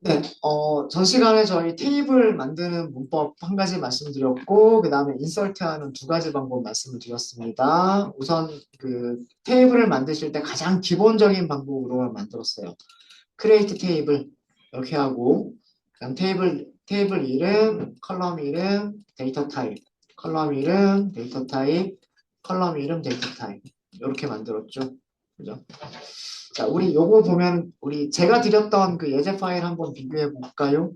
네, 전 시간에 저희 테이블 만드는 문법 한 가지 말씀드렸고, 그 다음에 인설트하는 두 가지 방법 말씀을 드렸습니다. 우선 그 테이블을 만드실 때 가장 기본적인 방법으로 만들었어요. 크리에이트 테이블 이렇게 하고, 그다음 테이블 이름, 컬럼 이름, 데이터 타입, 컬럼 이름, 데이터 타입, 컬럼 이름, 데이터 타입 이렇게 만들었죠. 그죠? 자, 우리 요거 보면 우리 제가 드렸던 그 예제 파일 한번 비교해 볼까요?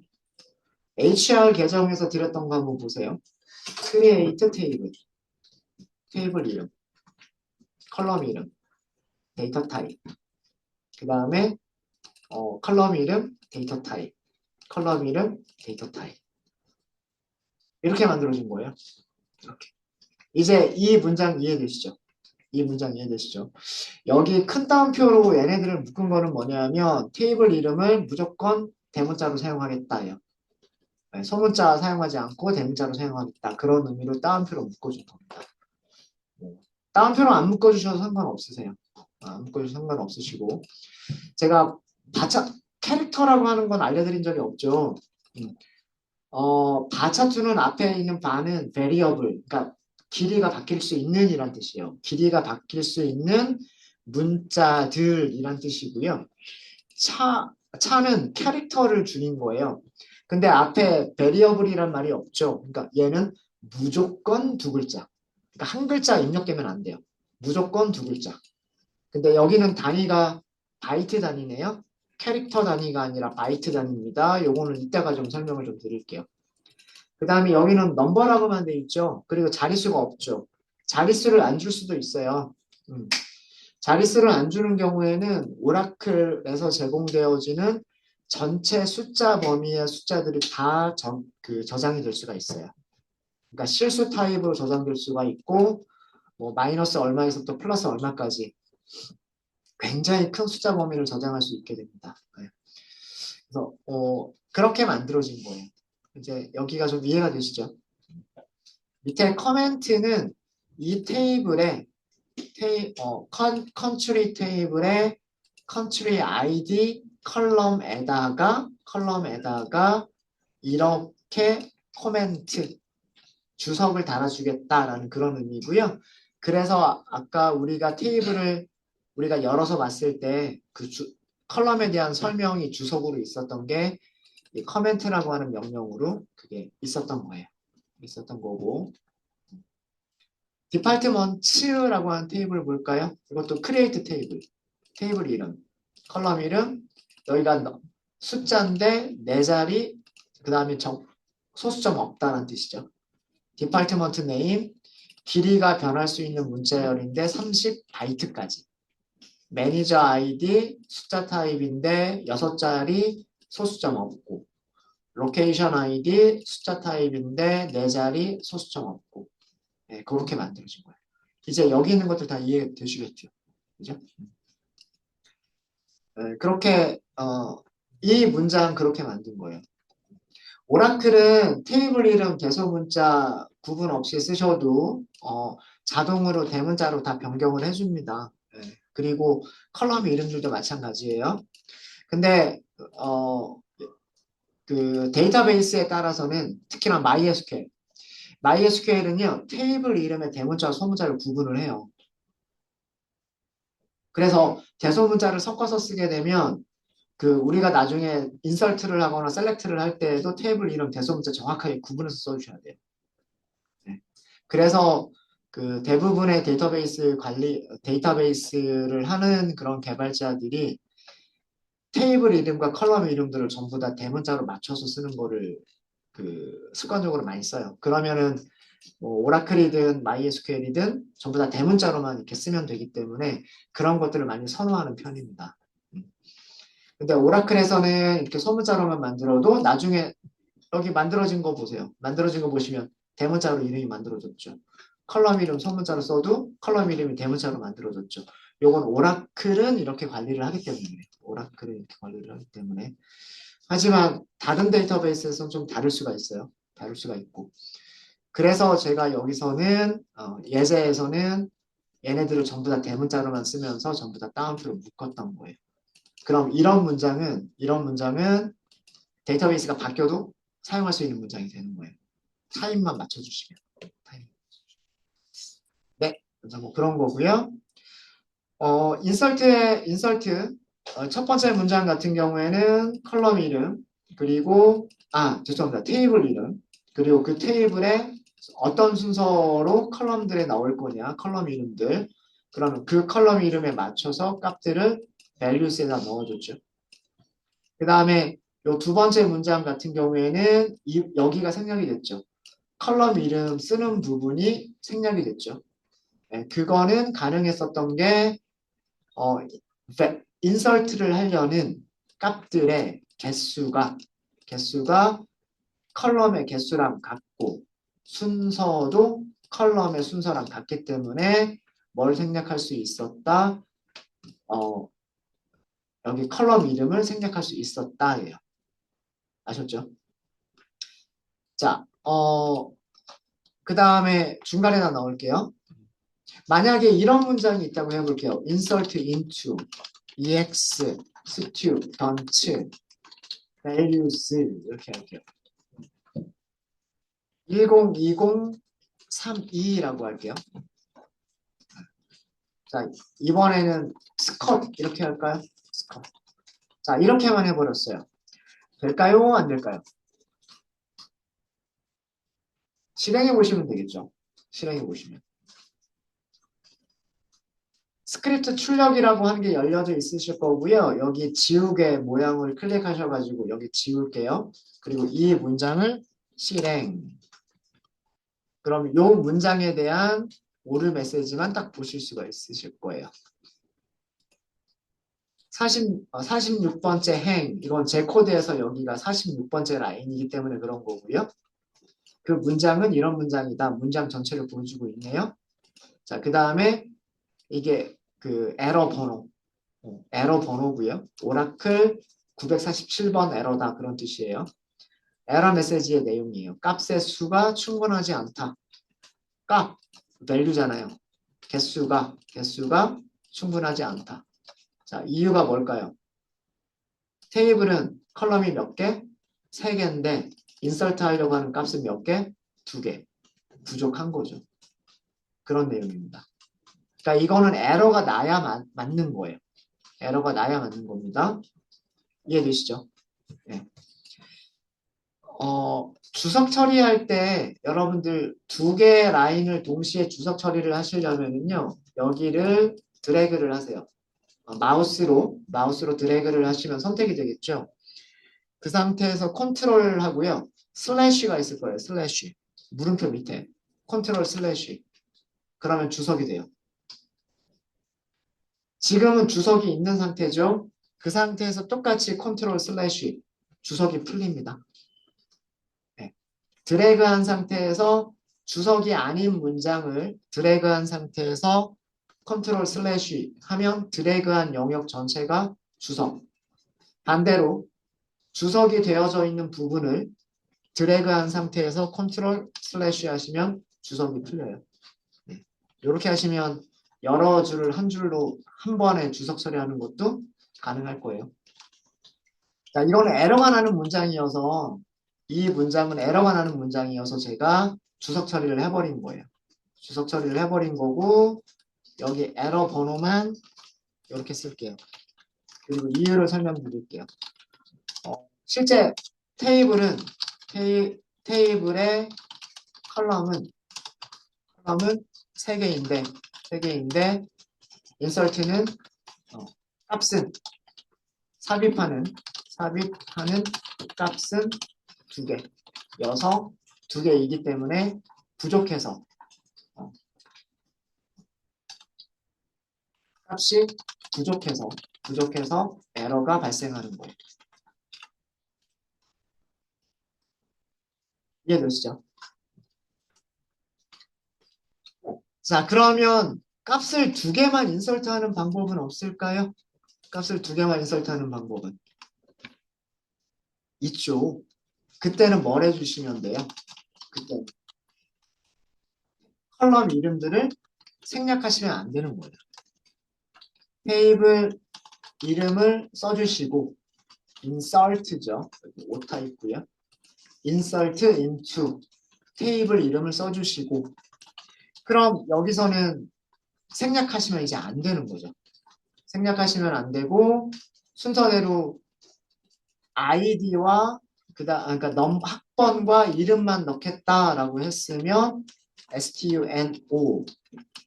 HR 계정에서 드렸던 거 한번 보세요. create 테이블 이름, 컬럼 이름, 데이터 타입. 그 다음에 컬럼 이름, 데이터 타입, 컬럼 이름, 데이터 타입. 이렇게 만들어준 거예요. 이렇게. 이제 이 문장 이해되시죠? 이 문장 이해되시죠? 여기 큰 따옴표로 얘네들을 묶은 거는 뭐냐면 테이블 이름을 무조건 대문자로 사용하겠다예요. 네, 소문자 사용하지 않고 대문자로 사용하겠다. 그런 의미로 따옴표로 묶어준 겁니다. 뭐, 따옴표로 안 묶어주셔도 상관없으세요. 안 묶어주셔도 상관없으시고. 제가 바차, 캐릭터라고 하는 건 알려드린 적이 없죠. 음. 바차투는 앞에 있는 바는 variable, 그러니까 길이가 바뀔 수 있는 이란 뜻이에요. 길이가 바뀔 수 있는 문자들이란 뜻이고요. 차는 캐릭터를 줄인 거예요. 근데 앞에 variable이란 말이 없죠. 그러니까 얘는 무조건 두 글자. 그러니까 한 글자 입력되면 안 돼요. 무조건 두 글자. 근데 여기는 단위가 바이트 단위네요. 캐릭터 단위가 아니라 바이트 단위입니다. 요거는 이따가 좀 설명을 좀 드릴게요. 그 다음에 여기는 넘버라고만 돼 있죠. 그리고 자릿수가 없죠. 자릿수를 안 줄 수도 있어요. 자릿수를 안 주는 경우에는 오라클에서 제공되어지는 전체 숫자 범위의 숫자들이 다 저장이 될 수가 있어요. 그러니까 실수 타입으로 저장될 수가 있고, 뭐 마이너스 얼마에서부터 플러스 얼마까지 굉장히 큰 숫자 범위를 저장할 수 있게 됩니다. 네. 그래서 그렇게 만들어진 거예요. 이제 여기가 좀 이해가 되시죠? 밑에 커멘트는 이 테이블에 컨트리 테이블에 컨트리 아이디 컬럼에다가 이렇게 코멘트 주석을 달아주겠다라는 그런 의미고요. 그래서 아까 우리가 열어서 봤을 때 그 컬럼에 대한 설명이 주석으로 있었던 게 이 커멘트라고 하는 명령으로 그게 있었던 거예요. 있었던 거고. 디파트먼트라고 하는 테이블을 볼까요? 이것도 크리에이트 테이블 이름, 컬럼 이름, 여기가 숫자인데 네 자리, 그 다음에 소수점 없다는 뜻이죠. 디파트먼트 네임, 길이가 변할 수 있는 문자열인데 30바이트까지. 매니저 아이디, 숫자 타입인데 6자리, 소수점 없고. 로케이션 아이디, 숫자 타입인데 4자리, 소수점 없고. 네, 그렇게 만들어진 거예요. 이제 여기 있는 것들 다 이해되시겠죠? 그죠? 네, 이 문장 그렇게 만든 거예요. 오라클은 테이블 이름 대소문자 구분 없이 쓰셔도 자동으로 대문자로 다 변경을 해줍니다. 네, 그리고 컬럼 이름들도 마찬가지예요. 근데 어, 그 데이터베이스에 따라서는 특히나 MySQL은요 테이블 이름의 대문자와 소문자를 구분을 해요. 그래서 대소문자를 섞어서 쓰게 되면 그 우리가 나중에 인설트를 하거나 셀렉트를 할 때에도 테이블 이름 대소문자 정확하게 구분해서 써주셔야 돼요. 네. 그래서 그 대부분의 데이터베이스를 하는 그런 개발자들이 테이블 이름과 컬럼 이름들을 전부 다 대문자로 맞춰서 쓰는 거를 그 습관적으로 많이 써요. 그러면은 뭐 오라클이든 MySQL이든 전부 다 대문자로만 이렇게 쓰면 되기 때문에 그런 것들을 많이 선호하는 편입니다. 음. 근데 오라클에서는 이렇게 소문자로만 만들어도 나중에 여기 만들어진 거 보세요. 만들어진 거 보시면 대문자로 이름이 만들어졌죠. 컬럼 이름 소문자로 써도 컬럼 이름이 대문자로 만들어졌죠. 요건 오라클은 이렇게 관리를 하기 때문에 오라클은 이렇게 관리를 하기 때문에 하지만 다른 데이터베이스에서는 좀 다를 수가 있어요. 다를 수가 있고 그래서 제가 여기서는 예제에서는 얘네들을 전부 다 대문자로만 쓰면서 전부 다 따옴표로 묶었던 거예요. 그럼 이런 문장은 데이터베이스가 바뀌어도 사용할 수 있는 문장이 되는 거예요. 타임만 맞춰주시면. 타임. 네, 그래서 뭐 그런 거고요. 인설트 첫 번째 문장 같은 경우에는 컬럼 이름 그리고 죄송합니다. 테이블 이름 그리고 그 테이블에 어떤 순서로 컬럼들에 나올 거냐 컬럼 이름들 그러면 그 컬럼 이름에 맞춰서 값들을 values에다 넣어줬죠. 그 다음에 요 두 번째 문장 같은 경우에는 여기가 생략이 됐죠. 컬럼 이름 쓰는 부분이 생략이 됐죠. 네, 그거는 가능했었던 게 인설트를 하려는 값들의 개수가 컬럼의 개수랑 같고 순서도 컬럼의 순서랑 같기 때문에 뭘 생략할 수 있었다? 어, 여기 컬럼 이름을 생략할 수 있었다예요. 아셨죠? 자, 그 다음에 중간에다 넣을게요. 만약에 이런 문장이 있다고 해볼게요. insert into, ex, student, values 이렇게 할게요. 102032라고 할게요. 자, 이번에는 스컷 이렇게 할까요? 스컷. 자, 이렇게만 해버렸어요. 될까요? 안 될까요? 실행해 보시면 되겠죠. 실행해 보시면. 스크립트 출력이라고 하는 게 열려져 있으실 거고요. 여기 지우개 모양을 클릭하셔가지고 여기 지울게요. 그리고 이 문장을 실행. 그럼 이 문장에 대한 오류 메시지만 딱 보실 수가 있으실 거예요. 46번째 행, 이건 제 코드에서 여기가 46번째 라인이기 때문에 그런 거고요. 그 문장은 이런 문장이다. 문장 전체를 보여주고 있네요. 자, 그 다음에 이게 그 에러 번호고요. 오라클 947번 에러다 그런 뜻이에요. 에러 메시지의 내용이에요. 값의 수가 충분하지 않다. 값, value잖아요. 개수가 충분하지 않다. 자, 이유가 뭘까요? 테이블은 컬럼이 몇 개? 3개인데 인설트 하려고 하는 값은 몇 개? 2개. 부족한 거죠. 그런 내용입니다. 그러니까 이거는 에러가 나야 맞는 거예요. 에러가 나야 맞는 겁니다. 이해되시죠? 네. 주석 처리할 때 여러분들 2개의 라인을 동시에 주석 처리를 하시려면요. 여기를 드래그를 하세요. 마우스로 드래그를 하시면 선택이 되겠죠. 그 상태에서 컨트롤 하고요. 슬래시가 있을 거예요. 슬래시. 물음표 밑에. 컨트롤 슬래시. 그러면 주석이 돼요. 지금은 주석이 있는 상태죠. 그 상태에서 똑같이 컨트롤 슬래시. 주석이 풀립니다. 네. 드래그한 상태에서 주석이 아닌 문장을 드래그한 상태에서 컨트롤 슬래시 하면 드래그한 영역 전체가 주석. 반대로 주석이 되어져 있는 부분을 드래그한 상태에서 컨트롤 슬래시 하시면 주석이 풀려요. 네. 이렇게 하시면 여러 줄을 한 줄로 한 번에 주석 처리하는 것도 가능할 거예요. 자, 이거는 에러가 나는 문장이어서 이 문장은 에러가 나는 문장이어서 제가 주석 처리를 해버린 거예요. 주석 처리를 해버린 거고 여기 에러 번호만 이렇게 쓸게요. 그리고 이유를 설명드릴게요. 실제 테이블은 테이블의 컬럼은 3개인데 인설트는 값은 삽입하는 값은 2개여서 2개이기 때문에 부족해서 값이 부족해서 에러가 발생하는 거예요. 이해되시죠? 자, 그러면 값을 2개만 인설트하는 방법은 없을까요? 값을 2개만 인설트하는 방법은 있죠. 그때는 뭘 해주시면 돼요? 그때는 컬럼 이름들을 생략하시면 안 되는 거예요. 테이블 이름을 써주시고 insert죠. 여기 오타 있고요. insert into 테이블 이름을 써주시고 그럼 여기서는 생략하시면 이제 안 되는 거죠. 생략하시면 안 되고 순서대로 아이디와 그러니까 학번과 이름만 넣겠다라고 했으면 stuno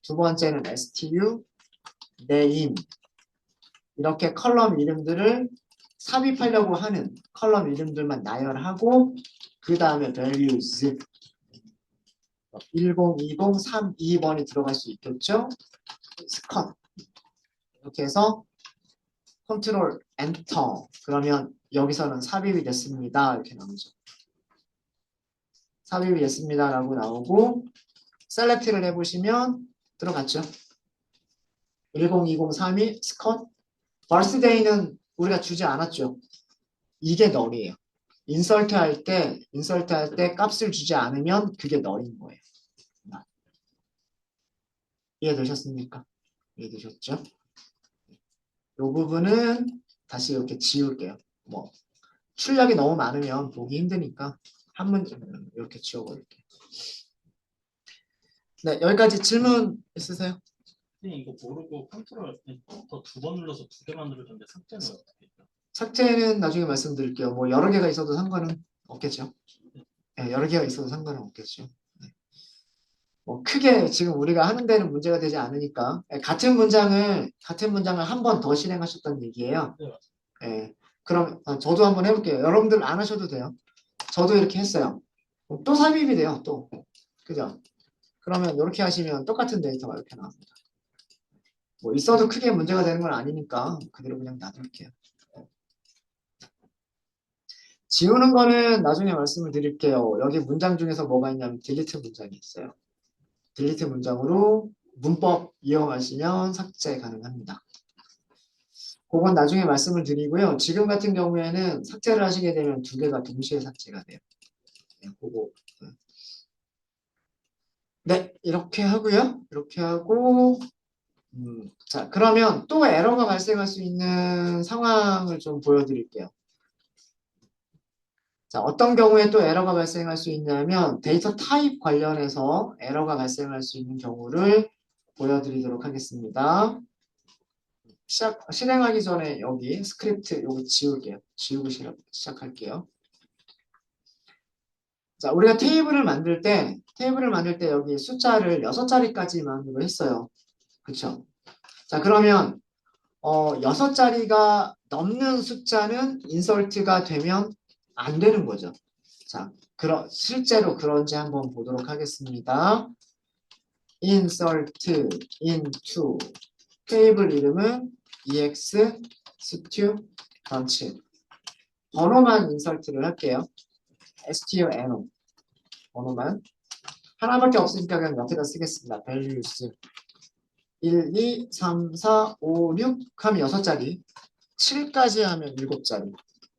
두 번째는 stu name 이렇게 컬럼 이름들을 삽입하려고 하는 컬럼 이름들만 나열하고 그 다음에 values 102032번이 들어갈 수 있겠죠? 스컷 이렇게 해서 컨트롤 엔터 그러면 여기서는 삽입이 됐습니다 이렇게 나오죠. 삽입이 됐습니다 라고 나오고 셀렉트를 해보시면 들어갔죠. 102032 스컷 birthday는 우리가 주지 않았죠. 이게 널이에요. 인설트 할 때 값을 주지 않으면 그게 널인 거예요. 이해되셨습니까? 이해되셨죠? 이 부분은 다시 이렇게 지울게요. 뭐 출력이 너무 많으면 보기 힘드니까 한 문제 이렇게 지워버릴게요. 네, 여기까지 질문 있으세요? 선생님 이거 모르고 컨트롤 더 두 번 눌러서 두 개 만들어줬는데 삭제는 어떻게 해요? 삭제는 나중에 말씀드릴게요. 뭐 여러 개가 있어도 상관은 없겠죠. 네, 여러 개가 있어도 상관은 없겠죠. 네. 뭐 크게 지금 우리가 하는 데는 문제가 되지 않으니까 네, 같은 문장을 한 번 더 실행하셨다는 얘기예요. 네. 네. 그럼 저도 한번 해볼게요. 여러분들 안 하셔도 돼요. 저도 이렇게 했어요. 또 삽입이 돼요. 또 그죠? 그러면 이렇게 하시면 똑같은 데이터가 이렇게 나옵니다. 뭐 있어도 크게 문제가 되는 건 아니니까 그대로 그냥 놔둘게요. 지우는 거는 나중에 말씀을 드릴게요. 여기 문장 중에서 뭐가 있냐면 딜리트 문장이 있어요. 딜리트 문장으로 문법 이용하시면 삭제 가능합니다. 그건 나중에 말씀을 드리고요. 지금 같은 경우에는 삭제를 하시게 되면 두 개가 동시에 삭제가 돼요. 네, 그거. 네, 이렇게 하고요. 이렇게 하고 자, 그러면 또 에러가 발생할 수 있는 상황을 좀 보여드릴게요. 자, 어떤 경우에 또 에러가 발생할 수 있냐면 데이터 타입 관련해서 에러가 발생할 수 있는 경우를 보여드리도록 하겠습니다. 실행하기 전에 여기 스크립트 요거 지울게요. 지우고 시작할게요. 자, 우리가 테이블을 만들 때 여기 숫자를 6자리까지만으로 했어요. 그쵸? 자, 그러면 6자리가 넘는 숫자는 인설트가 되면 안 되는 거죠. 자, 실제로 그런지 한번 보도록 하겠습니다. insert into 테이블 이름은 ex stu bunch 번호만 인설트를 할게요. stuno 번호만 하나밖에 없으니까 그냥 옆에다 쓰겠습니다. values 1, 2, 3, 4, 5, 6 하면 6자리 7까지 하면 7자리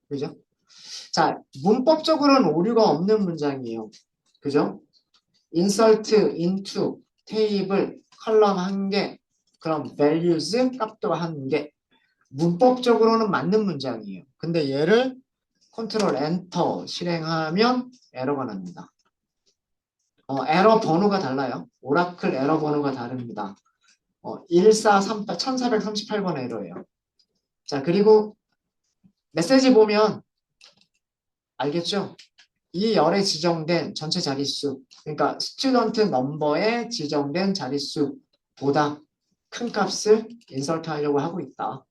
그죠? 자, 문법적으로는 오류가 없는 문장이에요. 그죠? insert into 테이블 컬럼 1개 그럼 values 값도 1개 문법적으로는 맞는 문장이에요. 근데 얘를 컨트롤 엔터 실행하면 에러가 납니다. 에러 번호가 달라요. 오라클 에러 번호가 다릅니다. 1438, 1438번 에러예요. 자, 그리고 메시지 보면 알겠죠? 이 열에 지정된 전체 자릿수, 그러니까 스튜던트 넘버에 지정된 자릿수보다 큰 값을 인설트 하려고 하고 있다.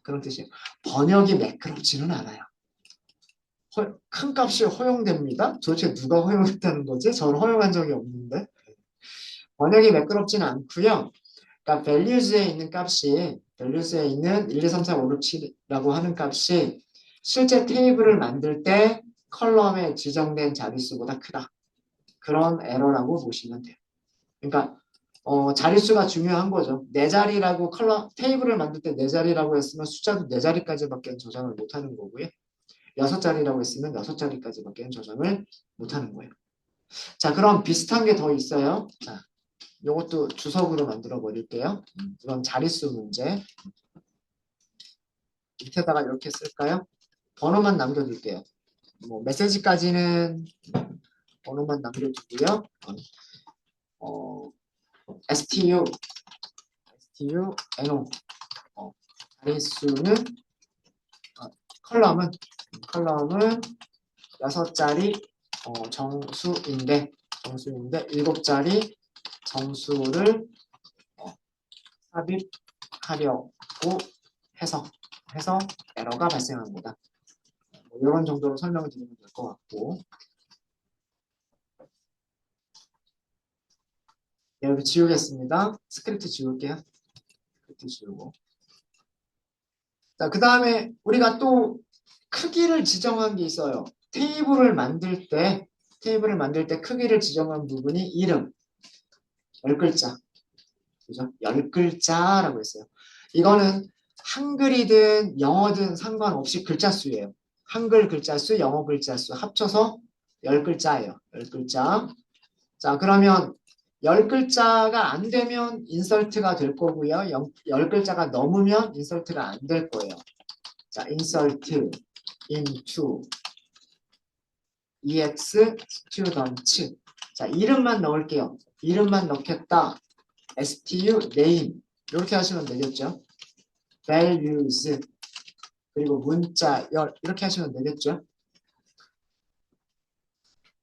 그런 뜻이에요. 번역이 매끄럽지는 않아요. 큰 값이 허용됩니다. 도대체 누가 허용했다는 거지? 저는 허용한 적이 없는데. 번역이 매끄럽지는 않고요. 그러니까 values에 있는 값이 values에 있는 1, 2, 3, 4, 5, 6, 7이라고 하는 값이 실제 테이블을 만들 때 컬럼에 지정된 자릿수보다 크다. 그런 에러라고 보시면 돼요. 그러니까 자릿수가 중요한 거죠. 네 자리라고 테이블을 만들 때 네 자리라고 했으면 숫자도 네 자리까지밖에 저장을 못하는 거고요. 6자리라고 했으면 6자리까지밖에 저장을 못하는 거예요. 자, 그럼 비슷한 게 더 있어요. 자, 이것도 주석으로 만들어 버릴게요. 이건 자릿수 문제. 밑에다가 이렇게 쓸까요? 번호만 남겨둘게요. 뭐 메시지까지는 번호만 남겨두고요. 어, STU, NO 자릿수는 컬럼은 6자리 정수인데 7자리 정수를 삽입하려고 해서 에러가 발생합니다. 뭐 이런 정도로 설명을 드리면 될 것 같고 네, 여기 지우겠습니다. 스크립트 지울게요. 스크립트 지우고 자, 그 다음에 우리가 또 크기를 지정한 게 있어요. 테이블을 만들 때 크기를 지정한 부분이 이름, 10글자. 그죠? 10글자라고 했어요. 이거는 한글이든 영어든 상관없이 글자 수예요. 한글 글자 수, 영어 글자 수 합쳐서 10글자예요. 10글자. 자, 그러면 10글자가 안 되면 인설트가 될 거고요. 10글자가 넘으면 인설트가 안 될 거예요. 자, insert into ex student. 자, 이름만 넣을게요. 이름만 넣겠다. stu name 이렇게 하시면 되겠죠. values 그리고 문자열 이렇게 하시면 되겠죠.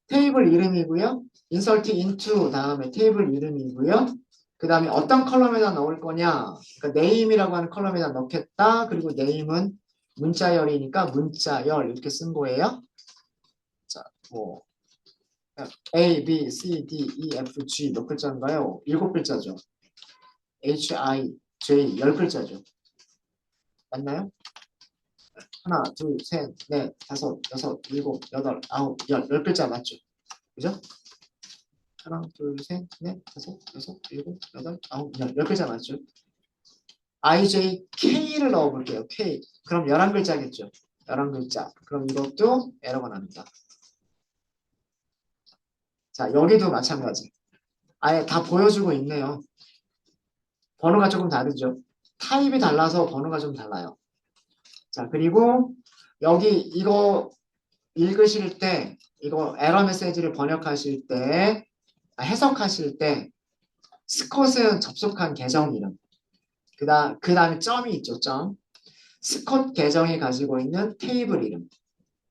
테이블 이름이고요. insert into 다음에 테이블 이름이고요. 그 다음에 어떤 컬럼에다 넣을 거냐. 그러니까 name이라고 하는 컬럼에다 넣겠다. 그리고 name은 문자열이니까 문자열 이렇게 쓴 거예요. 자, 뭐 A, B, C, D, E, F, G 몇 글자인가요? 7글자죠. H, I, J 10글자죠. 맞나요? 하나, 둘, 셋, 넷, 다섯, 여섯, 일곱, 여덟, 아홉, 10글자 맞죠? 그죠? 하나, 둘, 셋, 넷, 다섯, 여섯, 일곱, 여덟, 아홉, 10글자 맞죠? I, J, K를 넣어볼게요. K. 그럼 11글자겠죠? 11글자. 그럼 이것도 에러가 납니다. 자, 여기도 마찬가지. 아예 다 보여주고 있네요. 번호가 조금 다르죠? 타입이 달라서 번호가 좀 달라요. 자, 그리고 여기 이거 읽으실 때, 이거 에러 메시지를 번역하실 때, 해석하실 때, 스콧은 접속한 계정 이름. 그 다음에 점이 있죠, 점. 스콧 계정이 가지고 있는 테이블 이름.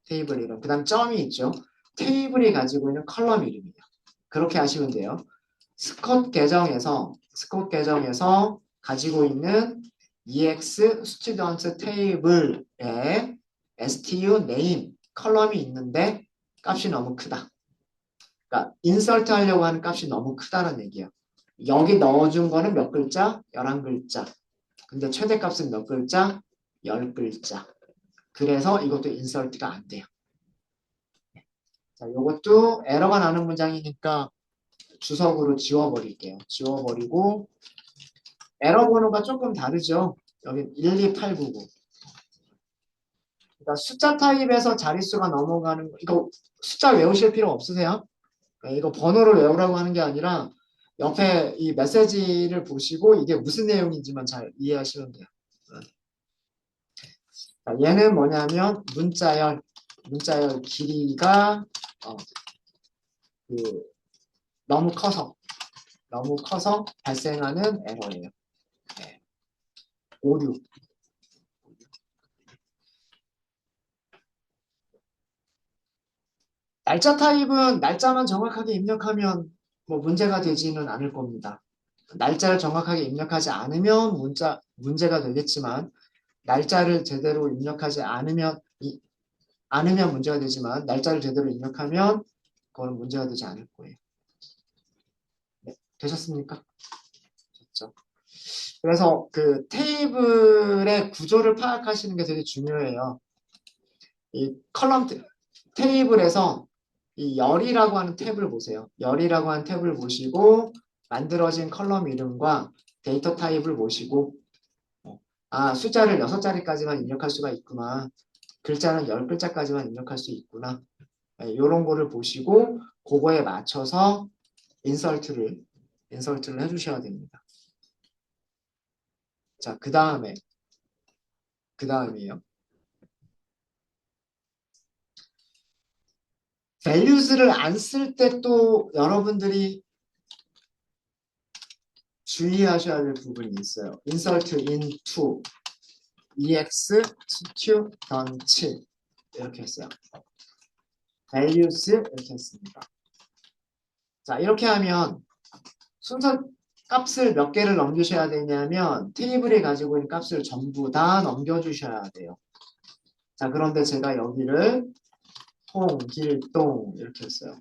테이블 이름. 그 다음 점이 있죠. 테이블이 가지고 있는 컬럼 이름이에요. 그렇게 하시면 돼요. 스콧 계정에서 가지고 있는 EX 스튜던트 테이블에 STU name 컬럼이 있는데 값이 너무 크다. 그러니까 인서트 하려고 하는 값이 너무 크다는 얘기야. 여기 넣어준 거는 몇 글자? 11글자. 근데 최대값은 몇 글자? 10글자. 그래서 이것도 인서트가 안 돼요. 자, 이것도 에러가 나는 문장이니까 주석으로 지워버릴게요. 지워버리고 에러 번호가 조금 다르죠. 여기 12899. 그러니까 숫자 타입에서 자릿수가 넘어가는 거, 이거 숫자 외우실 필요 없으세요? 그러니까 이거 번호를 외우라고 하는 게 아니라 옆에 이 메시지를 보시고 이게 무슨 내용인지만 잘 이해하시면 돼요. 자, 얘는 뭐냐면 문자열 길이가 그 너무 커서 발생하는 에러예요. 네. 오류. 날짜 타입은 날짜만 정확하게 입력하면 뭐 문제가 되지는 않을 겁니다. 날짜를 정확하게 입력하지 않으면 문제가 되겠지만 날짜를 제대로 입력하지 않으면 문제가 되지만 날짜를 제대로 입력하면 그거는 문제가 되지 않을 거예요. 네, 되셨습니까? 됐죠. 그래서 그 테이블의 구조를 파악하시는 게 되게 중요해요. 이 컬럼 테이블에서 이 열이라고 하는 탭을 보세요. 열이라고 하는 탭을 보시고 만들어진 컬럼 이름과 데이터 타입을 보시고 숫자를 6자리까지만 입력할 수가 있구나. 글자는 10글자까지만 입력할 수 있구나. 이런 거를 보시고 그거에 맞춰서 인설트를 해주셔야 됩니다. 자, 그 다음이에요. values를 안 쓸 때 또 여러분들이 주의하셔야 될 부분이 있어요. insert into ex student 이렇게 했어요. values 이렇게 했습니다. 자, 이렇게 하면 순서 값을 몇 개를 넘기셔야 되냐면 테이블이 가지고 있는 값을 전부 다 넘겨주셔야 돼요. 자, 그런데 제가 여기를 홍길동 이렇게 했어요.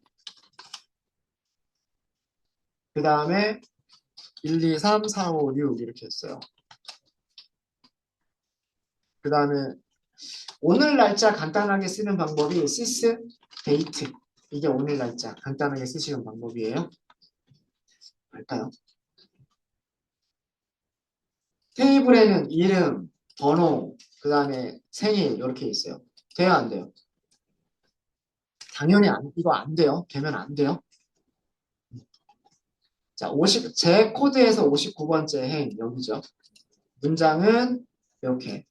그 다음에 1, 2, 3, 4, 5, 6 이렇게 했어요. 그 다음에 오늘 날짜 간단하게 쓰는 방법이 sys date 이게 오늘 날짜 간단하게 쓰시는 방법이에요. 할까요? 테이블에는 이름, 번호, 그 다음에 생일 이렇게 있어요. 돼요, 안 돼요? 당연히 이거 안 돼요. 되면 안 돼요. 자, 제 코드에서 59번째 행 여기죠. 문장은 이렇게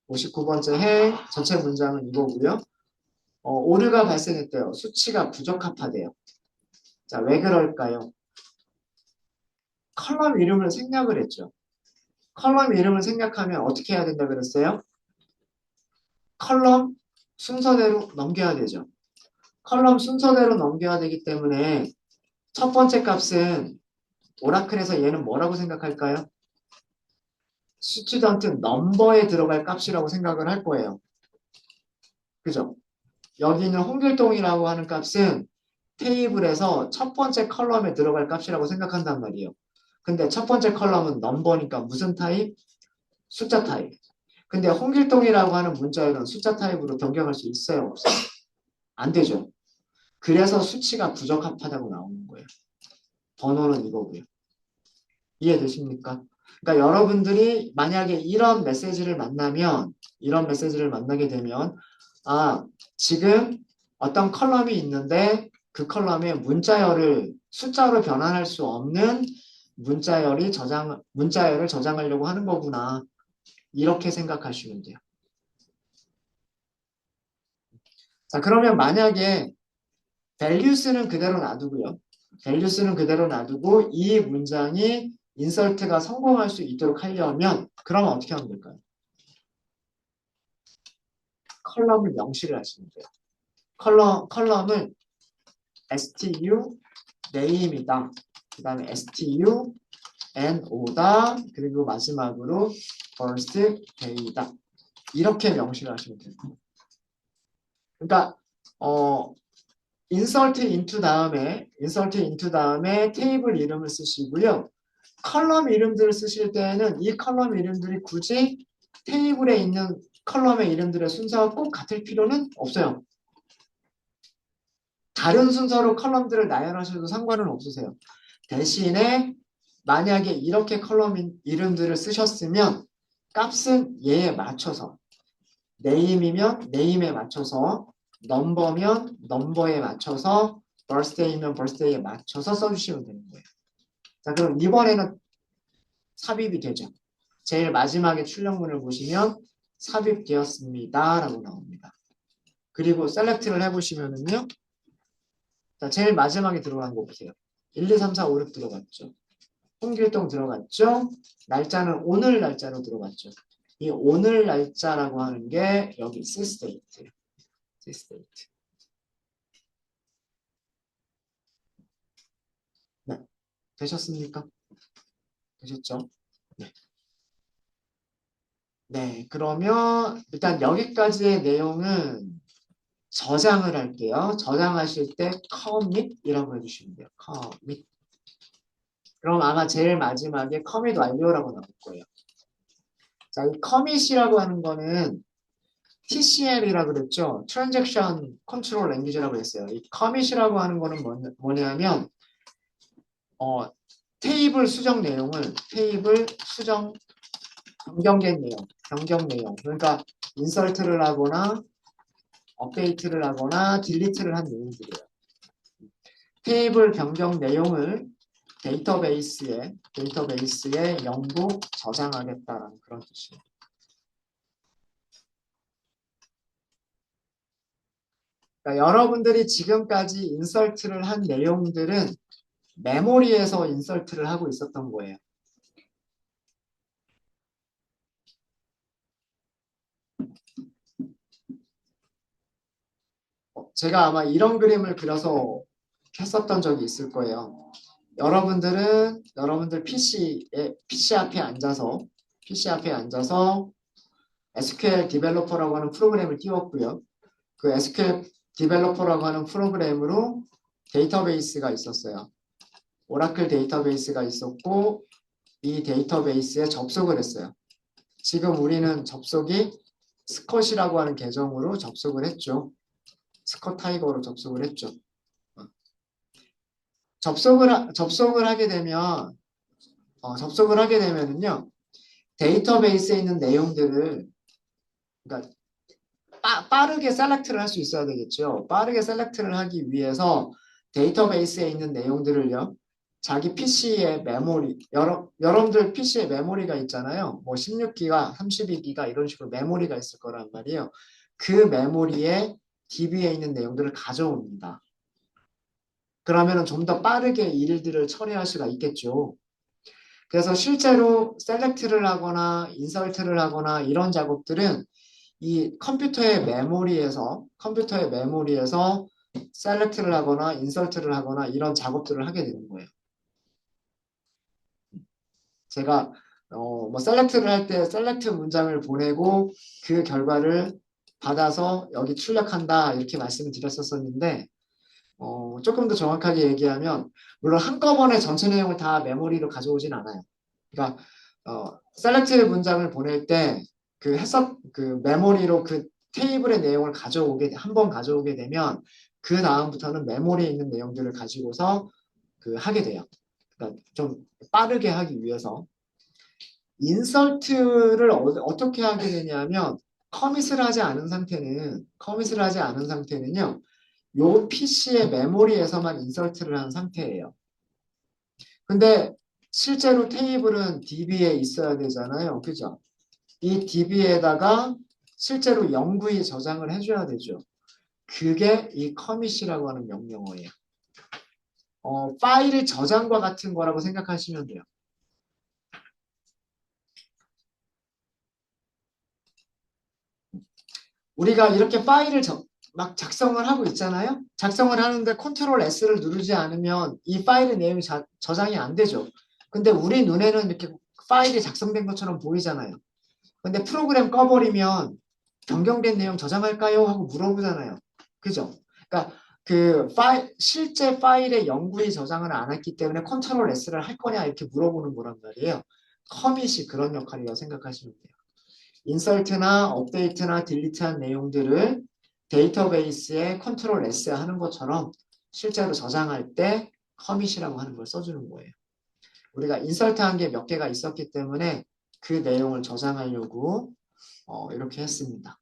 59번째 행 전체 문장은 이거고요. 오류가 발생했대요. 수치가 부적합하대요. 자, 왜 그럴까요? 컬럼 이름을 생략을 했죠. 컬럼 이름을 생략하면 어떻게 해야 된다 그랬어요? 컬럼 순서대로 넘겨야 되죠. 컬럼 순서대로 넘겨야 되기 때문에 첫 번째 값은 오라클에서 얘는 뭐라고 생각할까요? 스튜던트 넘버에 들어갈 값이라고 생각을 할 거예요. 그죠? 여기 있는 홍길동이라고 하는 값은 테이블에서 첫 번째 컬럼에 들어갈 값이라고 생각한단 말이에요. 근데 첫 번째 컬럼은 넘버니까 무슨 타입? 숫자 타입. 근데 홍길동이라고 하는 문자열은 숫자 타입으로 변경할 수 있어요? 없어요? 안 되죠. 그래서 수치가 부적합하다고 나오는 거예요. 번호는 이거고요. 이해되십니까? 그러니까 여러분들이 만약에 이런 메시지를 만나게 되면 아, 지금 어떤 컬럼이 있는데 그 컬럼에 문자열을 숫자로 변환할 수 없는 문자열을 저장하려고 하는 거구나. 이렇게 생각하시면 돼요. 자, 그러면 만약에 values는 그대로 놔두고요. values는 그대로 놔두고 이 문장이 인설트가 성공할 수 있도록 하려면 그러면 어떻게 하면 될까요? 컬럼을 명시를 하시면 돼요. 컬럼을 stu name이다. 그 다음에 stu no다. 그리고 마지막으로 first day다. 이렇게 명시를 하시면 돼요. 그러니까 insert into 다음에 테이블 이름을 쓰시고요. 컬럼 이름들을 쓰실 때는 이 컬럼 이름들이 굳이 테이블에 있는 컬럼의 이름들의 순서가 꼭 같을 필요는 없어요. 다른 순서로 컬럼들을 나열하셔도 상관은 없으세요. 대신에 만약에 이렇게 컬럼 이름들을 쓰셨으면 값은 얘에 맞춰서 name이면 name에 맞춰서 넘버면 넘버에 맞춰서 birthday면 birthday에 맞춰서 써주시면 되는 거예요. 자, 그럼 이번에는 삽입이 되죠. 제일 마지막에 출력문을 보시면 삽입되었습니다 라고 나옵니다. 그리고 셀렉트를 해보시면은요. 자, 제일 마지막에 들어간 거 보세요. 1, 2, 3, 4, 5, 6 들어갔죠. 홍길동 들어갔죠. 날짜는 오늘 날짜로 들어갔죠. 이 오늘 날짜라고 하는 게 여기 sysdate. 네, 되셨습니까? 되셨죠? 네. 네, 그러면 일단 여기까지의 내용은 저장을 할게요. 저장하실 때 commit이라고 해주시면 돼요. commit. 그럼 아마 제일 마지막에 commit 완료라고 나올 거예요. 자, 이 commit이라고 하는 거는 TCL이라고 그랬죠. Transaction Control Language라고 했어요. 이 commit이라고 하는 거는 뭐냐면 테이블 수정 변경 내용. 그러니까 인설트를 하거나 업데이트를 하거나 딜리트를 한 내용들이에요. 테이블 변경 내용을 데이터베이스에 영구 저장하겠다라는 그런 뜻이에요. 그러니까 여러분들이 지금까지 인설트를 한 내용들은 메모리에서 인설트를 하고 있었던 거예요. 제가 아마 이런 그림을 그려서 했었던 적이 있을 거예요. 여러분들 PC 앞에 앉아서 SQL 디벨로퍼라고 하는 프로그램을 띄웠고요. 그 SQL 디벨로퍼라고 하는 프로그램으로 데이터베이스가 있었어요. 오라클 데이터베이스가 있었고 이 데이터베이스에 접속을 했어요. 지금 우리는 접속이 스컷이라고 하는 계정으로 접속을 했죠. 스컷 타이거로 접속을 했죠. 접속을 하게 되면 접속을 하게 되면은요 데이터베이스에 있는 내용들을 그러니까 빠르게 셀렉트를 할 수 있어야 되겠죠. 빠르게 셀렉트를 하기 위해서 데이터베이스에 있는 내용들을요. 자기 PC의 메모리, 여러분들 PC에 메모리가 있잖아요. 뭐 16기가, 32기가 이런 식으로 메모리가 있을 거란 말이에요. 그 메모리에 DB에 있는 내용들을 가져옵니다. 그러면 좀 더 빠르게 일들을 처리할 수가 있겠죠. 그래서 실제로 셀렉트를 하거나 인설트를 하거나 이런 작업들은 이 컴퓨터의 메모리에서 셀렉트를 하거나 인설트를 하거나 이런 작업들을 하게 되는 거예요. 제가 뭐 셀렉트를 할 때 셀렉트 문장을 보내고 그 결과를 받아서 여기 출력한다 이렇게 말씀을 드렸었는데 조금 더 정확하게 얘기하면 물론 한꺼번에 전체 내용을 다 메모리로 가져오진 않아요. 그러니까 셀렉트 문장을 보낼 때 그 메모리로 그 테이블의 내용을 한 번 가져오게 되면 그 다음부터는 메모리에 있는 내용들을 가지고서 하게 돼요. 그러니까 좀 빠르게 하기 위해서 인설트를 어떻게 하게 되냐면 커밋을 하지 않은 상태는요. 요 PC의 메모리에서만 인설트를 한 상태예요. 근데 실제로 테이블은 DB에 있어야 되잖아요. 그죠? 이 DB에다가 실제로 영구히 저장을 해줘야 되죠. 그게 이 커밋이라고 하는 명령어예요. 파일 저장과 같은 거라고 생각하시면 돼요. 우리가 이렇게 막 작성을 하고 있잖아요. 작성을 하는데 컨트롤 S를 누르지 않으면 이 파일의 내용이 저장이 안 되죠. 근데 우리 눈에는 이렇게 파일이 작성된 것처럼 보이잖아요. 근데 프로그램 꺼버리면 변경된 내용 저장할까요? 하고 물어보잖아요. 그죠? 그러니까 실제 파일에 영구히 저장을 안 했기 때문에 컨트롤 S를 할 거냐 이렇게 물어보는 거란 말이에요. 커밋이 그런 역할이라고 생각하시면 돼요. 인설트나 업데이트나 딜리트한 내용들을 데이터베이스에 컨트롤 S 하는 것처럼 실제로 저장할 때 커밋이라고 하는 걸 써주는 거예요. 우리가 인설트한 게 몇 개가 있었기 때문에 그 내용을 저장하려고 이렇게 했습니다.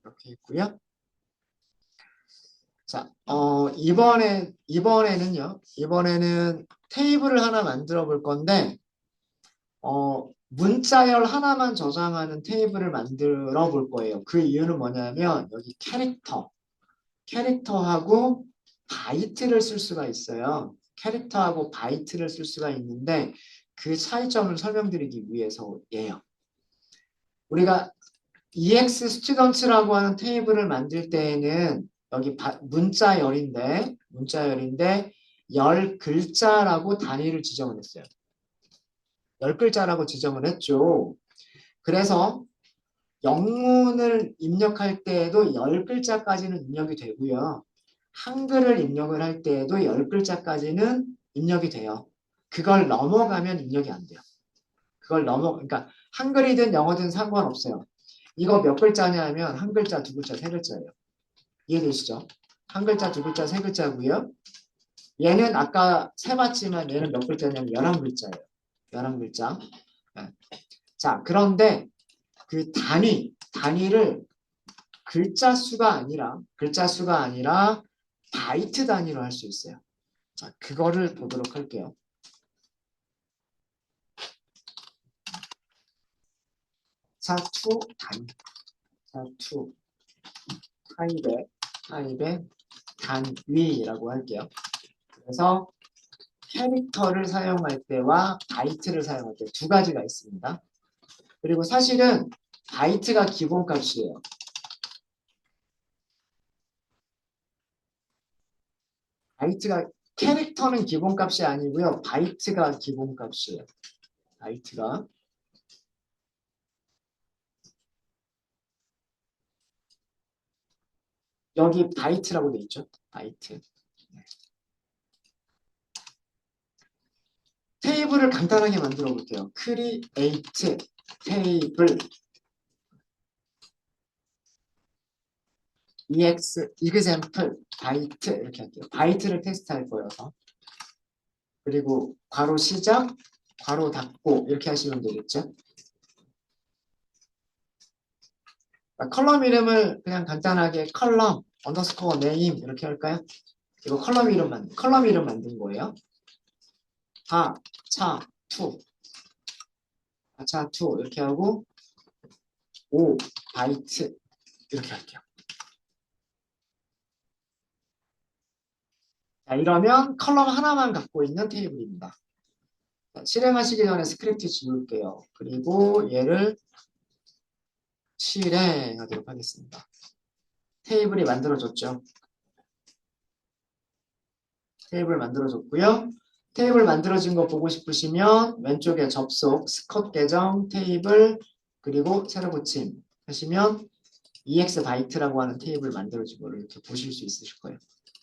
이렇게 했고요. 자, 이번에는 테이블을 하나 만들어 볼 건데, 문자열 하나만 저장하는 테이블을 만들어 볼 거예요. 그 이유는 뭐냐면, 여기 캐릭터하고 바이트를 쓸 수가 있어요. 캐릭터하고 바이트를 쓸 수가 있는데, 그 차이점을 설명드리기 위해서예요. 우리가 EX 스튜던트라고 하는 테이블을 만들 때에는 여기 문자열인데 열 글자라고 단위를 지정을 했어요. 열 글자라고 지정을 했죠. 그래서 영문을 입력할 때에도 열 글자까지는 입력이 되고요. 한글을 입력을 할 때에도 열 글자까지는 입력이 돼요. 그걸 넘어가면 입력이 안 돼요. 그러니까 한글이든 영어든 상관없어요. 이거 몇 글자냐 하면 한 글자, 두 글자, 세 글자예요. 이해되시죠? 한 글자, 두 글자, 세 글자고요. 얘는 아까 세봤지만 얘는 몇 글자냐면 11글자예요. 11글자. 네. 자, 그런데 그 단위를 글자 수가 아니라 바이트 단위로 할 수 있어요. 자, 그거를 보도록 할게요. 차2 단위. 차2 타입의 단위라고 할게요. 그래서 캐릭터를 사용할 때와 바이트를 사용할 때 두 가지가 있습니다. 그리고 사실은 바이트가 기본값이에요. 바이트가 캐릭터는 기본값이 아니고요. 바이트가 기본값이에요. 바이트가. 여기 바이트라고 돼 있죠. 바이트. 테이블을 간단하게 만들어 볼게요. create 테이블 ex example 바이트 이렇게 할게요. 바이트를 테스트할 거여서. 그리고 괄호 시작, 괄호 닫고 이렇게 하시면 되겠죠. 컬럼 이름을 그냥 간단하게 컬럼 언더스코어 네임 이렇게 할까요? 이거 컬럼 이름 만든 거예요. 차2 차2 이렇게 하고 5 바이트 이렇게 할게요. 자, 이러면 컬럼 하나만 갖고 있는 테이블입니다. 자, 실행하시기 전에 스크립트 지울게요. 그리고 얘를 실행하도록 하겠습니다. 테이블이 만들어졌죠. 테이블 만들어졌고요. 테이블 만들어진 거 보고 싶으시면 왼쪽에 접속, 스컷 계정, 테이블, 그리고 새로 고침 하시면 ex 바이트라고 하는 테이블 만들어진 거를 이렇게 보실 수 있으실 거예요.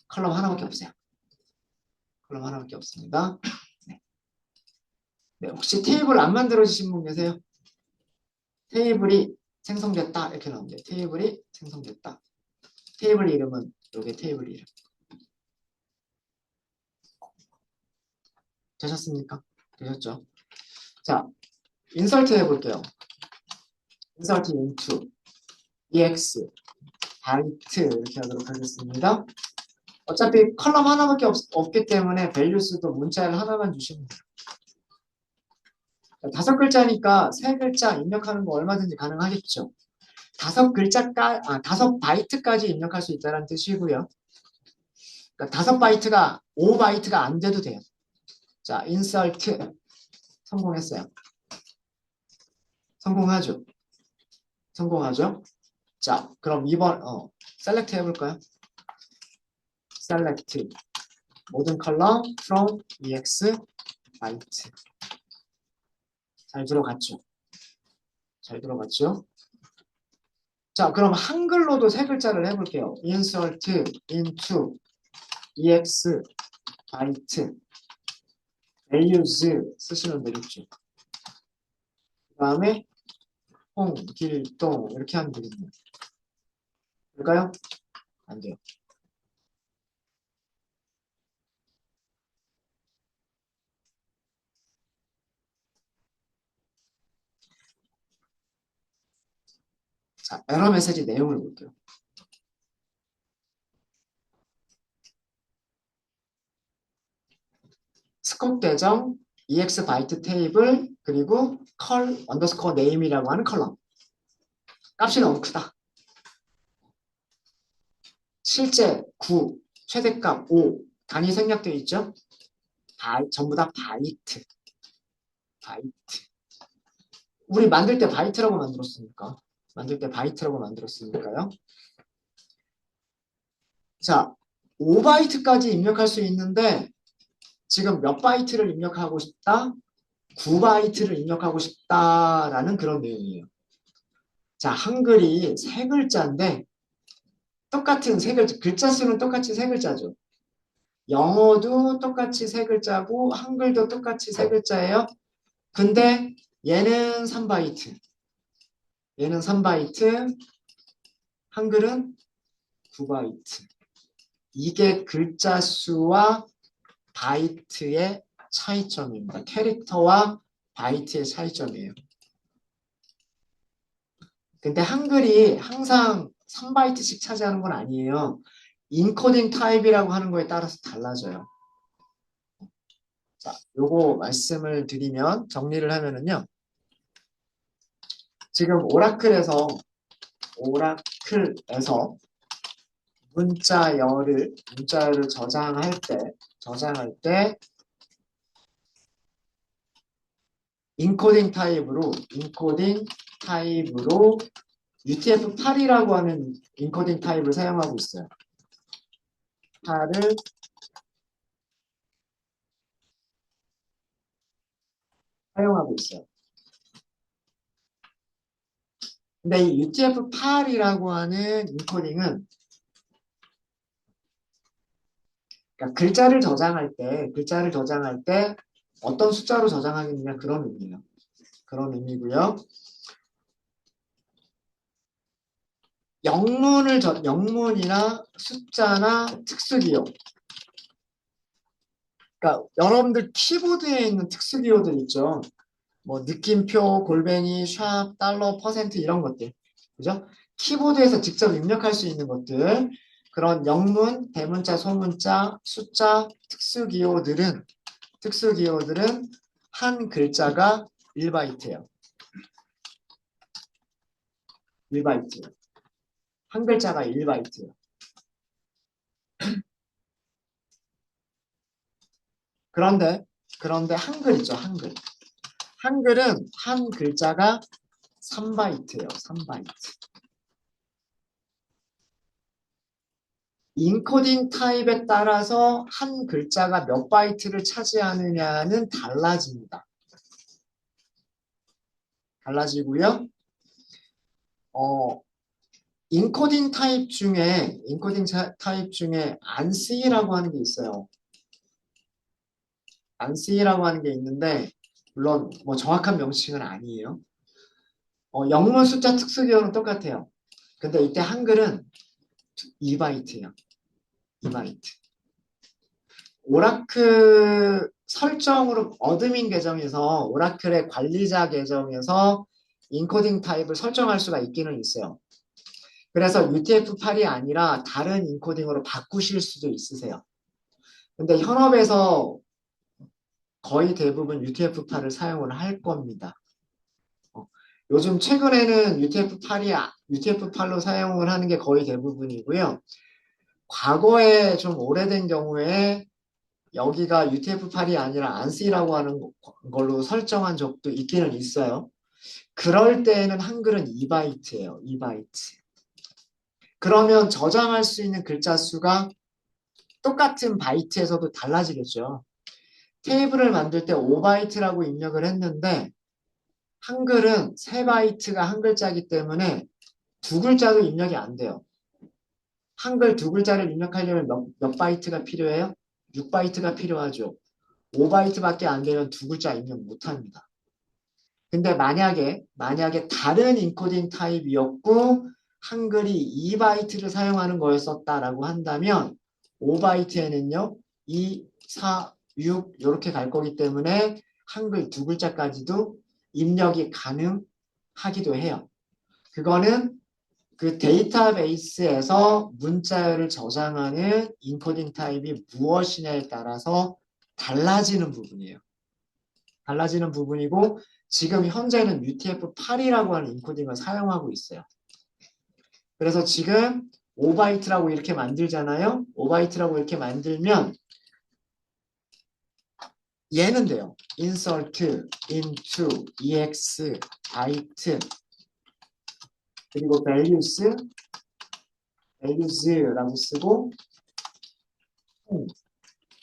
컬럼 하나밖에 없어요. 컬럼 하나밖에 없습니다. 네. 네, 혹시 테이블 안 만들어지신 분 계세요? 테이블이 생성됐다 이렇게 나옵니다. 테이블이 생성됐다. 테이블 이름은 여기 테이블 이름. 되셨습니까? 되셨죠? 자, 인설트 해볼게요. 인설트 into ex 바이트 이렇게 하도록 하겠습니다. 어차피 컬럼 하나밖에 없기 때문에 밸류스도 문자를 하나만 주시면 돼요. 5글자니까 3글자 입력하는 거 얼마든지 가능하겠죠. 5바이트까지 입력할 수 있다는 뜻이고요. 그러니까 5바이트가 5바이트가 안 돼도 돼요. 자, 인설트 성공했어요. 성공하죠. 성공하죠. 자, 그럼 2번 셀렉트 해볼까요? 셀렉트 모든 컬럼 from ex 바이트. 잘 들어갔죠? 잘 들어갔죠? 자, 그럼 한글로도 3글자를 해볼게요. insert into ex 바이트 values 쓰시면 되겠죠. 그 다음에 홍길동 이렇게 하면 되겠네요. 될까요? 안 돼요. 자, 에러 메시지 내용을 볼게요. 스컵 계정, ex 바이트 테이블, 그리고 컬 언더스코어 네임이라고 하는 컬럼. 값이 너무 크다. 실제 9, 최대값 5, 단위 생략되어 있죠? 전부 다 바이트. 바이트. 우리 만들 때 바이트라고 만들었으니까. 만들 때 바이트라고 만들었으니까요. 자, 5바이트까지 입력할 수 있는데 지금 몇 바이트를 입력하고 싶다? 9바이트를 입력하고 싶다라는 그런 내용이에요. 자, 한글이 3글자인데 똑같은 3글자, 글자 수는 똑같이 3글자죠. 영어도 똑같이 3글자고 한글도 똑같이 3글자예요. 근데 얘는 3바이트. 얘는 3바이트. 한글은 9바이트. 이게 글자 수와 바이트의 차이점입니다. 캐릭터와 바이트의 차이점이에요. 근데 한글이 항상 3바이트씩 차지하는 건 아니에요. 인코딩 타입이라고 하는 거에 따라서 달라져요. 자, 요거 말씀을 드리면 정리를 하면은요. 지금 오라클에서 문자열을 저장할 때 인코딩 타입으로 UTF-8이라고 하는 인코딩 타입을 사용하고 있어요. 8을 사용하고 있어요. 근데 이 UTF-8이라고 하는 인코딩은 그러니까 글자를 저장할 때 어떤 숫자로 저장하겠느냐 그런 의미예요. 그런 의미고요. 영문이나 숫자나 특수기호. 그러니까 여러분들 키보드에 있는 특수기호들 있죠. 뭐 느낌표, 골뱅이, 샵, 달러, 퍼센트 이런 것들. 그죠? 키보드에서 직접 입력할 수 있는 것들. 그런 영문, 대문자, 소문자, 숫자, 특수기호들은 한 글자가 1바이트예요. 1바이트. 한 글자가 1바이트예요. 그런데 한글 있죠, 한글. 한글은 한 글자가 3바이트예요, 3바이트. 인코딩 타입에 따라서 한 글자가 몇 바이트를 차지하느냐는 달라집니다. 달라지고요. 인코딩 타입 중에 ANSI라고 하는 게 있어요. ANSI라고 하는 게 있는데 물론 뭐 정확한 명칭은 아니에요. 영문 숫자 특수기호는 똑같아요. 근데 이때 한글은 2바이트예요. 2바이트. 오라클 설정으로 어드민 계정에서 오라클의 관리자 계정에서 인코딩 타입을 설정할 수가 있기는 있어요. 그래서 UTF-8이 아니라 다른 인코딩으로 바꾸실 수도 있으세요. 근데 현업에서 거의 대부분 UTF-8을 사용을 할 겁니다. 요즘 최근에는 UTF-8로 사용을 하는 게 거의 대부분이고요. 과거에 좀 오래된 경우에 여기가 UTF-8이 아니라 ANSI라고 하는 걸로 설정한 적도 있기는 있어요. 그럴 때에는 한글은 2바이트예요. 2바이트. 그러면 저장할 수 있는 글자 수가 똑같은 바이트에서도 달라지겠죠. 테이블을 만들 때 5바이트라고 입력을 했는데 한글은 3바이트가 한 글자이기 때문에 두 글자도 입력이 안 돼요. 한글 두 글자를 입력하려면 몇 바이트가 필요해요? 6바이트가 필요하죠. 5바이트밖에 안 되면 두 글자 입력 못 합니다. 근데 만약에 다른 인코딩 타입이었고 한글이 2바이트를 사용하는 거였었다라고 한다면 5바이트에는요 2, 4, 6 이렇게 갈 거기 때문에 한글 두 글자까지도 입력이 가능하기도 해요. 그거는 그 데이터베이스에서 문자열을 저장하는 인코딩 타입이 무엇이냐에 따라서 달라지는 부분이에요. 달라지는 부분이고 지금 현재는 UTF-8이라고 하는 인코딩을 사용하고 있어요. 그래서 지금 5바이트라고 이렇게 만들잖아요. 5바이트라고 이렇게 만들면 얘는 돼요. insert, into, ex, byte 그리고 values라고 쓰고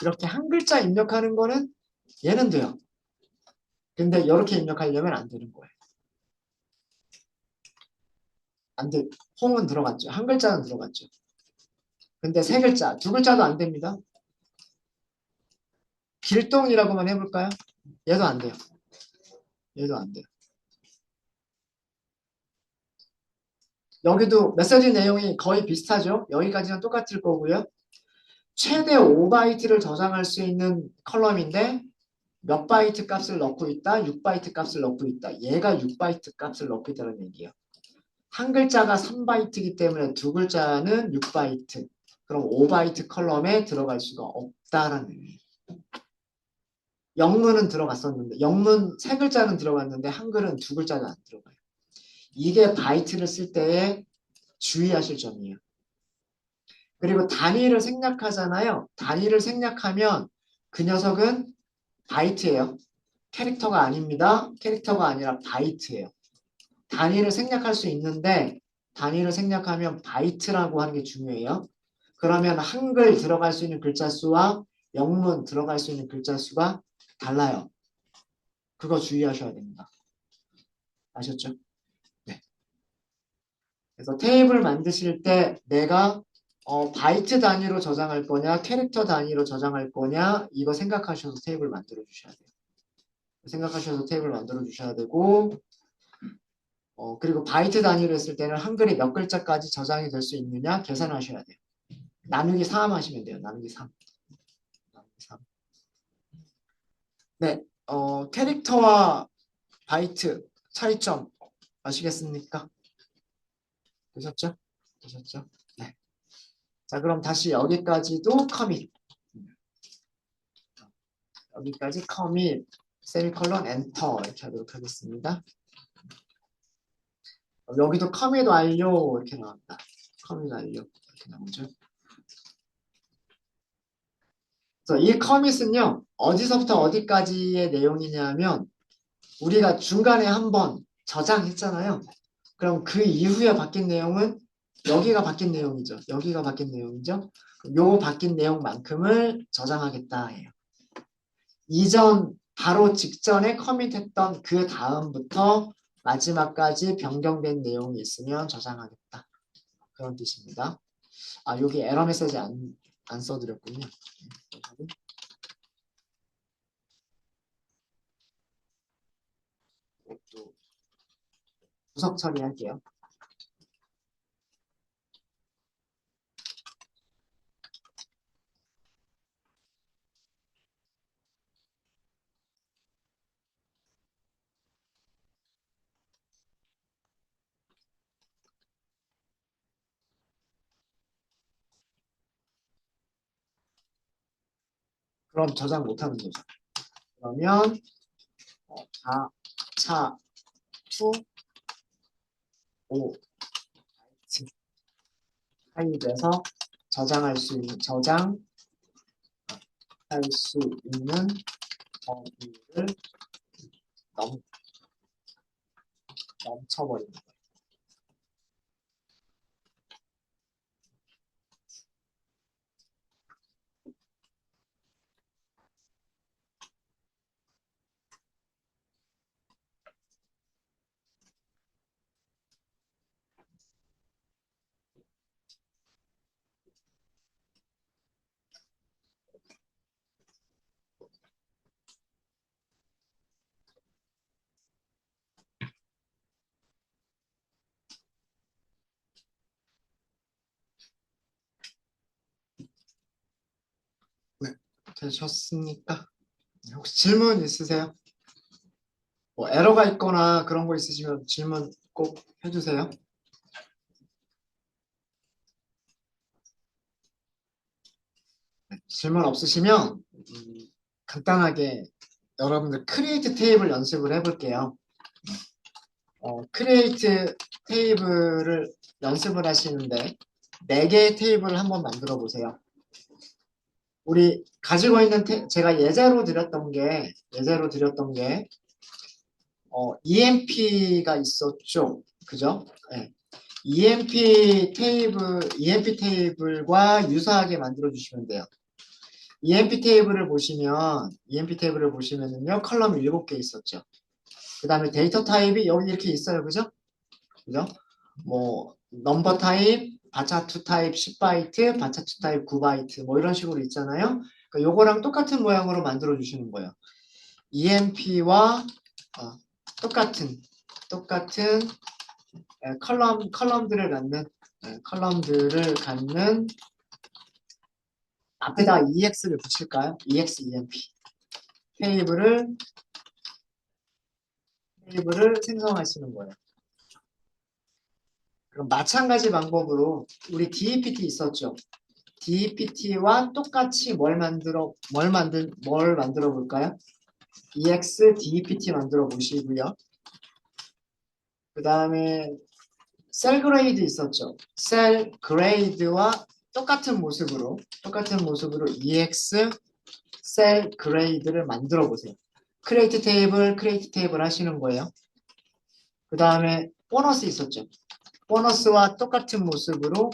이렇게 한 글자 입력하는 거는 얘는 돼요. 근데 이렇게 입력하려면 안 되는 거예요. 안 돼. 홍은 들어갔죠. 한 글자는 들어갔죠. 근데 세 글자, 두 글자도 안 됩니다. 길동이라고만 해볼까요? 얘도 안 돼요. 얘도 안 돼요. 여기도 메시지 내용이 거의 비슷하죠. 여기까지는 똑같을 거고요. 최대 5바이트를 저장할 수 있는 컬럼인데 몇 바이트 값을 넣고 있다? 6바이트 값을 넣고 있다. 얘가 6바이트 값을 넣고 있다는 얘기예요. 한 글자가 3바이트이기 때문에 두 글자는 6바이트. 그럼 5바이트 컬럼에 들어갈 수가 없다라는 의미예요. 영문은 들어갔었는데 영문 세 글자는 들어갔는데 한글은 두 글자는 안 들어가요. 이게 바이트를 쓸 때에 주의하실 점이에요. 그리고 단위를 생략하잖아요. 단위를 생략하면 그 녀석은 바이트예요. 캐릭터가 아닙니다. 캐릭터가 아니라 바이트예요. 단위를 생략할 수 있는데 단위를 생략하면 바이트라고 하는 게 중요해요. 그러면 한글 들어갈 수 있는 글자 수와 영문 들어갈 수 있는 글자 수가 달라요. 그거 주의하셔야 됩니다. 아셨죠? 네. 그래서 테이블 만드실 때 내가 바이트 단위로 저장할 거냐, 캐릭터 단위로 저장할 거냐, 이거 생각하셔서 테이블 만들어 주셔야 돼요. 생각하셔서 테이블 만들어 주셔야 되고, 그리고 바이트 단위로 했을 때는 한글이 몇 글자까지 저장이 될 수 있느냐 계산하셔야 돼요. 나누기 3 하시면 돼요. 나누기 3. 나누기 3. 네, 캐릭터와 바이트 차이점 아시겠습니까? 되셨죠? 되셨죠? 네. 자, 그럼 다시 여기까지도 커밋. 여기까지 커밋, 세미콜론, 엔터 이렇게 하도록 하겠습니다. 여기도 커밋 완료 이렇게 나옵니다. 커밋 완료 이렇게 나오죠. 그래서 이 커밋은요, 어디서부터 어디까지의 내용이냐면 우리가 중간에 한번 저장했잖아요. 그럼 그 이후에 바뀐 내용은 여기가 바뀐 내용이죠. 여기가 바뀐 내용이죠. 요 바뀐 내용만큼을 저장하겠다 해요. 이전 바로 직전에 커밋했던 그 다음부터 마지막까지 변경된 내용이 있으면 저장하겠다. 그런 뜻입니다. 아, 여기 에러 메시지 안 써드렸군요. 또 부석 처리할게요. 그럼 저장 못하는 거죠. 그러면 4, 차, 투, 5 파일에서 저장할 수 있는 범위를 넘쳐버리는 거예요. 네, 되셨습니까? 혹시 질문 있으세요? 뭐 에러가 있거나 그런 거 있으시면 질문 꼭 해주세요. 네, 질문 없으시면 간단하게 여러분들 크리에이트 테이블 연습을 해볼게요. 크리에이트 테이블을 연습을 하시는데 4개의 테이블을 한번 만들어 보세요. 우리 가지고 있는 제가 예제로 드렸던 게 EMP가 있었죠. 그죠? 네. EMP 테이블과 유사하게 만들어 주시면 돼요. EMP 테이블을 보시면은요, 컬럼 7개 있었죠. 그 다음에 데이터 타입이 여기 이렇게 있어요. 그죠? 그죠? 뭐, 넘버 타입, 바차2 타입 10바이트, 바차2 타입 9바이트, 뭐 이런 식으로 있잖아요. 그러니까 요거랑 똑같은 모양으로 만들어 주시는 거예요. EMP와 똑같은 컬럼들을 갖는 앞에다 EX를 붙일까요? EX, EMP 테이블을 생성하시는 거예요. 그럼 마찬가지 방법으로 우리 DEPT 있었죠? DEPT와 똑같이 뭘 만들어 볼까요? EX DEPT 만들어 보시고요. 그 다음에 셀 그레이드 있었죠? 셀 그레이드와 똑같은 모습으로 EX 셀 그레이드를 만들어 보세요. 크리에이트 테이블 하시는 거예요. 그 다음에 보너스 있었죠. 보너스와 똑같은 모습으로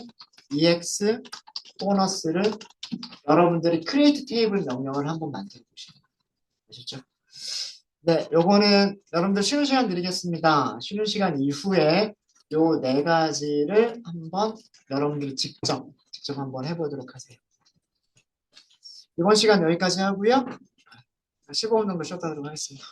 EX 보너스를 여러분들이 크리에이트 테이블 명령을 한번 만들어 보시면 아셨죠? 네, 요거는 여러분들 쉬는 시간 드리겠습니다. 쉬는 시간 이후에 요 네 가지를 한번 여러분들이 직접 한번 해보도록 하세요. 이번 시간 여기까지 하고요. 15분 정도 쉬었다 하도록 하겠습니다.